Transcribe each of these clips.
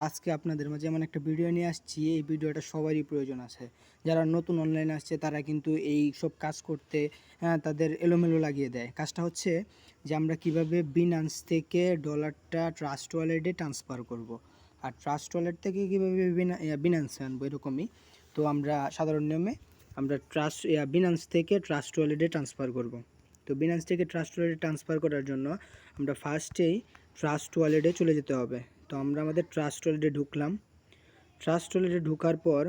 আজকে আপনাদের মাঝে এমন একটা ভিডিও নিয়ে আসছি, এই ভিডিওটা সবারই প্রয়োজন আছে। যারা নতুন অনলাইনে আসছে তারা কিন্তু এই সব কাজ করতে তাদের এলোমেলো লাগিয়ে দেয়। কাজটা হচ্ছে যে আমরা কিভাবে বিনান্স থেকে ডলারটা ট্রাস্ট ওয়ালেটে ট্রান্সফার করব। আর ট্রাস্ট ওয়ালেট থেকে কীভাবে বিনান্সে আনবো এরকমই। তো আমরা সাধারণ নিয়মে আমরা বিনান্স থেকে ট্রাস্ট ওয়ালেটে ট্রান্সফার করব। তো বিনান্স থেকে ট্রাস্ট ওয়ালেটে ট্রান্সফার করার জন্য আমরা ফার্স্টেই ট্রাস্ট ওয়ালেটে চলে যেতে হবে। তো আমরা আমাদের ট্রাস্ট ওয়ালেটে ঢুকলাম। ট্রাস্ট ওয়ালেটে ঢোকার পর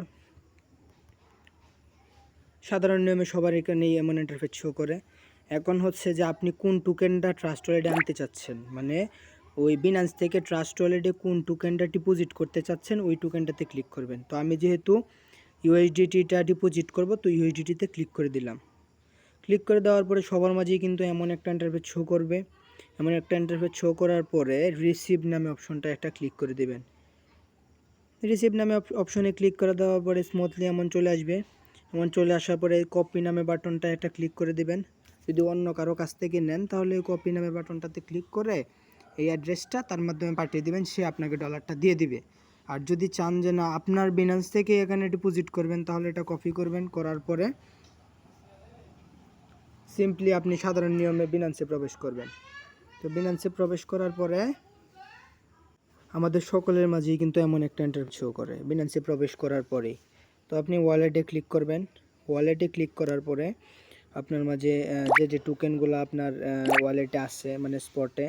সাধারণ নিয়মে সবার এখানেই এমন ইন্টারফেস শো করে। এখন হচ্ছে যে আপনি কোন টোকেনটা ট্রাস্ট ওয়ালেটে আনতে চাচ্ছেন, মানে ওই বিনান্স থেকে ট্রাস্ট ওয়ালেটে কোন টোকেনটা ডিপোজিট করতে চাচ্ছেন ওই টোকেনটাতে ক্লিক করবেন। তো আমি যেহেতু ইউএসডিটিটা ডিপোজিট করব, তো ইউএসডিটিতে ক্লিক করে দিলাম। ক্লিক করে দেওয়ার পরে সবার মাঝেই কিন্তু এমন একটা ইন্টারফেস শো করবে। এমন একটা ইন্টারফেস শো করার পরে রিসিভ নামে অপশনটা একটা ক্লিক করে দেবেন। রিসিভ নামে অপশনে ক্লিক করে দেওয়ার পরে স্মুথলি এমন চলে আসবে। এমন চলে আসার পরে কপি নামে বাটনটা একটা ক্লিক করে দেবেন। যদি অন্য কারো কাছ থেকে নেন তাহলে কপি নামে বাটনটাতে ক্লিক করে এই অ্যাড্রেসটা তার মাধ্যমে পাঠিয়ে দেবেন, সে আপনাকে ডলারটা দিয়ে দিবে। আর যদি চান যে না আপনার বিনান্স থেকে এখানে ডিপোজিট করবেন তাহলে এটা কপি করবেন। করার পরে সিম্পলি আপনি সাধারণ নিয়মে বিনান্সে প্রবেশ করবেন। তো বিনান্সে প্রবেশ করার পরে আমাদের সকলের মাঝেই কিন্তু এমন একটা ইন্টারফেস শো করে বিনান্সে প্রবেশ করার পরেই। তো আপনি ওয়ালেটে ক্লিক করবেন। ওয়ালেটে ক্লিক করার পরে আপনার মাঝে যে টোকেনগুলো আপনার ওয়ালেটে আছে মানে স্পটে,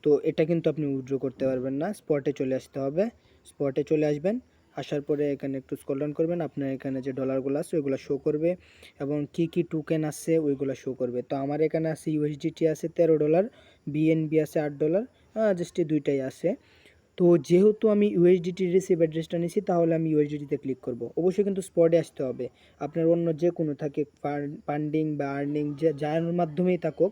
তো এটা কিন্তু আপনি উইথড্র করতে পারবেন না, স্পটে চলে আসতে হবে। স্পটে চলে আসবেন, আসার পরে এখানে একটু স্ক্রল ডাউন করবেন, আপনার এখানে যে ডলারগুলো আছে ওইগুলো শো করবে এবং কি টোকেন আছে ওইগুলো শো করবে। তো আমার এখানে আছে ইউএসডিটি আছে $13, বিএনবি আছে $8, জাস্ট এই দুইটাই আছে। তো যেহেতু আমি ইউএসডিটি রিসিভ অ্যাড্রেসটা নিয়েছি তাহলে আমি ইউএসডিটিতে ক্লিক করব। অবশ্যই কিন্তু স্পটে আসতে হবে। আপনার অন্য যে কোনো থাকে ফান্ডিং বা আর্নিং যে যার মাধ্যমেই থাকুক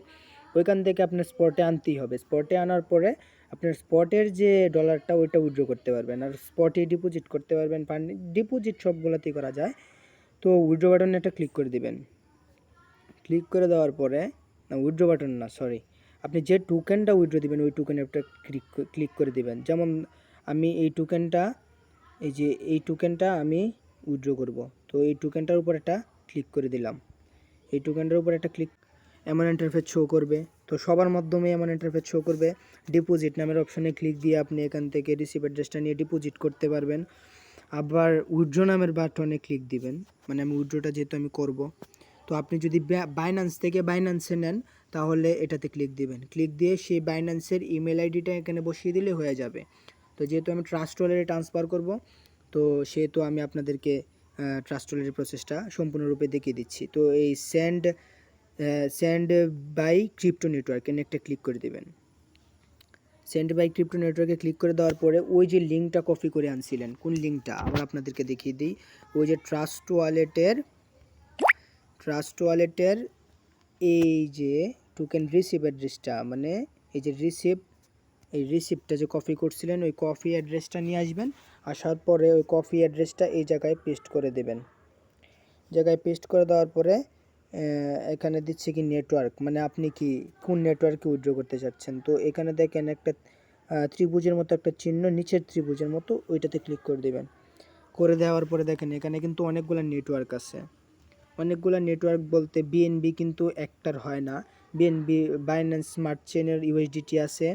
ওইখান থেকে আপনার স্পটে আনতেই হবে। স্পটে আনার পরে আপনার স্পটের যে ডলারটা ওইটা উইথড্র করতে পারবেন, আর স্পটে ডিপোজিট করতে পারবেন। ফান্ডিং ডিপোজিট সবগুলোতেই করা যায়। তো উইথড্র বাটনে একটা ক্লিক করে দিবেন। ক্লিক করে দেওয়ার পরে না, উইথড্র বাটন না, সরি, আপনি যে টোকেনটা উইথড্র দিবেন ওই টোকেনে একটা ক্লিক করে দিবেন। যেমন আমি এই টোকেনটা আমি উইথড্র করব, তো এই টোকেনটার উপর একটা ক্লিক করে দিলাম। এই টোকেনটার উপর একটা ক্লিক, এমন ইন্টারফেস শো করবে। তো সবার মাধ্যমে এমন ইন্টারফেস শো করবে। ডিপোজিট নামের অপশনে ক্লিক দিয়ে আপনি এখান থেকে রিসিভ অ্যাড্রেসটা নিয়ে ডিপোজিট করতে পারবেন। আবার উইথড্র নামের বাটনে ক্লিক দিবেন, মানে আমি উইথড্রটা যেহেতু আমি করব। তো আপনি যদি বাইন্যান্স থেকে বাইন্যান্সে নেন তাহলে এটাতে ক্লিক দিবেন। ক্লিক দিয়ে সেই বাইন্যান্সের ইমেল আইডিটা এখানে বসিয়ে দিলে হয়ে যাবে। তো যেহেতু আমি ট্রাস্ট ওয়ালেটে ট্রান্সফার করব, তো সেহেতু আমি আপনাদেরকে ট্রাস্ট ওয়ালেটের প্রসেসটা সম্পূর্ণরূপে দেখিয়ে দিচ্ছি। তো এই সেন্ড বাই ক্রিপ্টো নেটওয়ার্ক এনে একটা ক্লিক করে দেবেন। সেন্ড বাই ক্রিপ্টো নেটওয়ার্কে ক্লিক করে দেওয়ার পরে ওই যে লিঙ্কটা কপি করে আনছিলেন, কোন লিঙ্কটা আবার আপনাদেরকে দেখিয়ে দিই। ওই যে ট্রাস্ট ওয়ালেটের এই যে টোকেন রিসিভ অ্যাড্রেসটা, মানে এই যে এই রিসিপ্টটা যে কপি করছিলেন ওই কপি অ্যাড্রেসটা নিয়ে আসবেন। আসার পরে ওই কপি অ্যাড্রেসটা এই জায়গায় পেস্ট করে দেবেন। জায়গায় পেস্ট করে দেওয়ার পরে এখানে দিচ্ছে কি নেটওয়ার্ক, মানে আপনি কি কোন নেটওয়ার্কে উইথড্র করতে চাচ্ছেন। তো এখানে দেখেন একটা ত্রিভুজের মতো একটা চিহ্ন, নিচের ত্রিভুজের মতো, ওইটাতে ক্লিক করে দেবেন। করে দেওয়ার পরে দেখেন এখানে কিন্তু অনেকগুলো নেটওয়ার্ক আছে। অনেকগুলো নেটওয়ার্ক বলতে বিএনবি কিন্তু একটার হয় না। বিএনবি বাইন্যান্স স্মার্ট চেনের ইউএসডিটি আছে,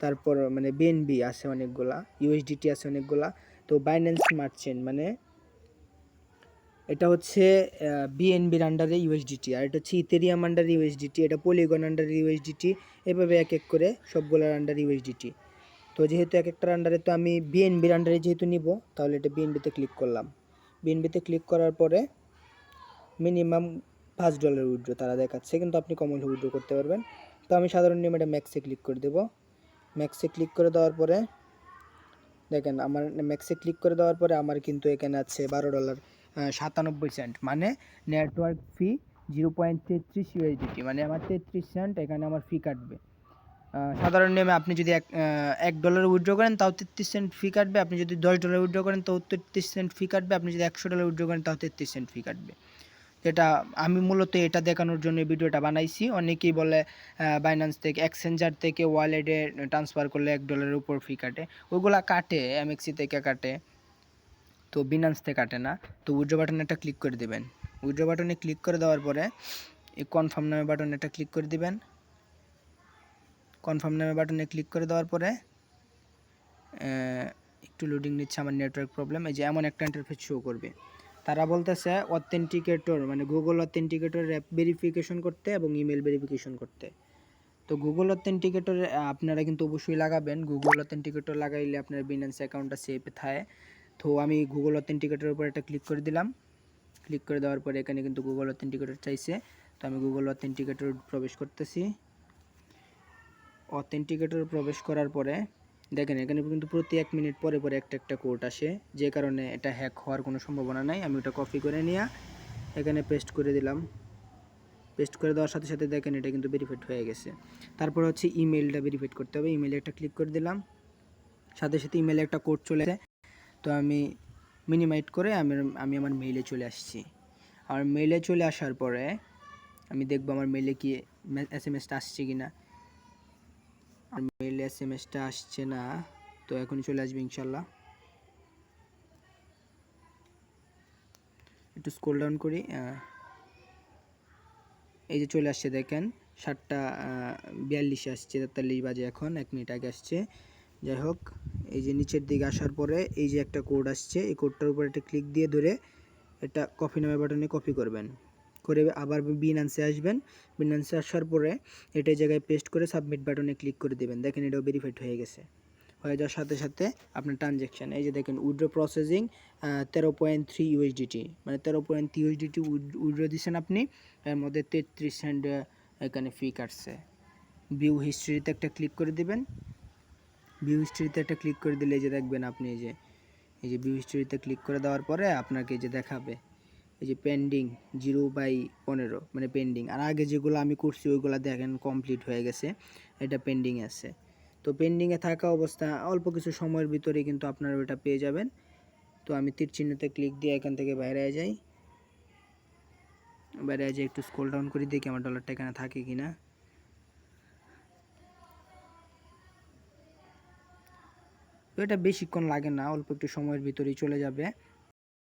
তারপর মানে বিএনবি আছে অনেকগুলা, ইউএসডিটি আছে অনেকগুলা। তো বাইন্যান্স স্মার্ট চেন মানে এটা হচ্ছে বিএনবির আন্ডারে ইউএসডিটি, আর এটা হচ্ছে ইথেরিয়াম আন্ডারে ইউএসডিটি, এটা পলিগন আন্ডারে ইউএসডিটি, এভাবে এক এক করে সবগুলোর আন্ডারে ইউএসডিটি। তো যেহেতু এক একটার আন্ডারে, তো আমি বিএনবির আন্ডারে যেহেতু নিব তাহলে এটা বিএনবিতে ক্লিক করলাম। বিএনবিতে ক্লিক করার পরে মিনিমাম $5 উইথড্র তারা দেখাচ্ছে, কিন্তু আপনি কমন উইথড্র করতে পারবেন। তো আমি সাধারণ নিয়মে এটা ম্যাক্সে ক্লিক করে দেবো। ম্যাক্সে ক্লিক করে দেওয়ার পরে দেখেন আমার ম্যাক্সে ক্লিক করে দেওয়ার পরে আমার কিন্তু এখানে আছে $12.97, মানে নেটওয়ার্ক ফি 0.33 ইউএসডিটি, মানে আমার 33 সেন্ট এখানে আমার ফি কাটবে। সাধারণ নিয়মে আপনি যদি $1 উইথড্র করেন তাও 33 সেন্ট ফি কাটবে, আপনি যদি $10 উইথড্র করেন তাও 33 সেন্ট ফি কাটবে, আপনি যদি $100 উইথড্র করেন তাও 33 সেন্ট ফি কাটবে। এটা আমি মূলত এটা দেখানোর জন্য ভিডিওটা বানাইছি। অনেকেই বলে বাইন্যান্স থেকে এক্সচেঞ্জার থেকে ওয়ালেটে ট্রান্সফার করলে $1 উপর ফি কাটে। ওইগুলা কাটে, এমএক্সি থেকে কাটে, তো বিনান্স থেকে কাটে না। তো উইথড্র বাটনে একটা ক্লিক করে দেবেন। উইথড্র বাটনে ক্লিক করে দেওয়ার পরে এই কনফার্ম নামে বাটনে একটা ক্লিক করে দিবেন। কনফার্ম নামে বাটনে ক্লিক করে দেওয়ার পরে একটু লোডিং নিচ্ছে, আমার নেটওয়ার্ক প্রবলেম। এই যে এমন একটা ইন্টারফেস শো করবে। তারা বলতেছে অথেন্টিকেটর মানে গুগল অথেন্টিকেটর অ্যাপ ভেরিফিকেশন করতে এবং ইমেল ভেরিফিকেশন করতে। তো গুগল অথেন্টিকেটর আপনারা কিন্তু অবশ্যই লাগাবেন। গুগল অথেন্টিকেটর লাগাইলে আপনার বিনান্স অ্যাকাউন্টটা সেফ থাকে। তো আমি গুগল অথেন্টিকেটরের উপর একটা ক্লিক করে দিলাম। ক্লিক করে দেওয়ার পরে এখানে কিন্তু গুগল অথেন্টিকেটর চাইছে। তো আমি গুগল অথেন্টিকেটর প্রবেশ করতেছি। অথেন্টিকেটর প্রবেশ করার পরে দেখেন এখানে কিন্তু প্রতি 1 মিনিট পরে পরে একটা কোড আসে, যে কারণে এটা হ্যাক হওয়ার কোনো সম্ভাবনা নাই। আমি ওটা কপি করে নিয়ে এখানে পেস্ট করে দিলাম। পেস্ট করে দেওয়ার সাথে সাথে দেখেন এটা কিন্তু ভেরিফাইড হয়ে গেছে। তারপর হচ্ছে ইমেলটা ভেরিফাইড করতে হবে। ইমেলে একটা ক্লিক করে দিলাম, সাথে সাথে ইমেলে একটা কোড চলে আসে। তো আমি মিনিমাইট করে আমি আমার মেইলে চলে আসছি। আমার মেইলে চলে আসার পরে আমি দেখবো আমার মেইলে কি এসএমএসটা আসছে কি না। আর মেইলে এসএমএসটা আসছে না, তো এখন চলে আসবে ইনশাল্লাহ। একটু স্ক্রল ডাউন করি। এই যে চলে আসছে দেখেন 7:42 আসছে, 43 বাজে এখন, 1 মিনিট আগে আসছে। যাই হোক, এই যে নিচের দিকে আসার পরে এই যে একটা কোড আসছে, এই কোডটার উপর একটা ক্লিক দিয়ে ধরে এটা কপি নামে বাটনে কপি করবেন, করে আবার বিনান্সে আসবেন। বিনান্সে আসার পরে এটা জায়গায় পেস্ট করে সাবমিট বাটনে ক্লিক করে দেবেন। দেখেন এটাও ভেরিফাইড হয়ে গেছে। হয়ে যাওয়ার সাথে সাথে আপনার ট্রানজ্যাকশান এই যে দেখেন উইথড্র প্রসেসিং 13.3 ইউএসডিটি, মানে 13.3 ইউএসডিটি উইথড্র দিচ্ছেন আপনি, এর মধ্যে 33 সেন্ট এখানে ফি কাটছে। ভিউ হিস্ট্রিতে একটা ক্লিক করে দিবেন। ভিউ হিস্ট্রিতে একটা ক্লিক করে দিলে এই যে দেখবেন আপনি এই যে ভিউ হিস্ট্রিতে ক্লিক করে দেওয়ার পরে আপনাকে এই যে দেখাবে এই যে পেন্ডিং 0/15 মানে পেন্ডিং। আর আগে যেগুলো আমি করছি ওইগুলো দেখেন কমপ্লিট হয়ে গেছে, এটা পেন্ডিংয়ে আছে। তো পেন্ডিংয়ে থাকা অবস্থা অল্প কিছু সময়ের ভিতরে কিন্তু আপনারা ওটা পেয়ে যাবেন। তো আমি তীর চিহ্নতে ক্লিক দিয়ে এখান থেকে বাইরে যাই। বাইরে যাই, একটু স্ক্রল ডাউন করি, দেখি আমার ডলারটা এখানে থাকে কি না। তো এটা বেশিক্ষণ লাগে না, অল্প একটু সময়ের ভিতরেই চলে যাবে।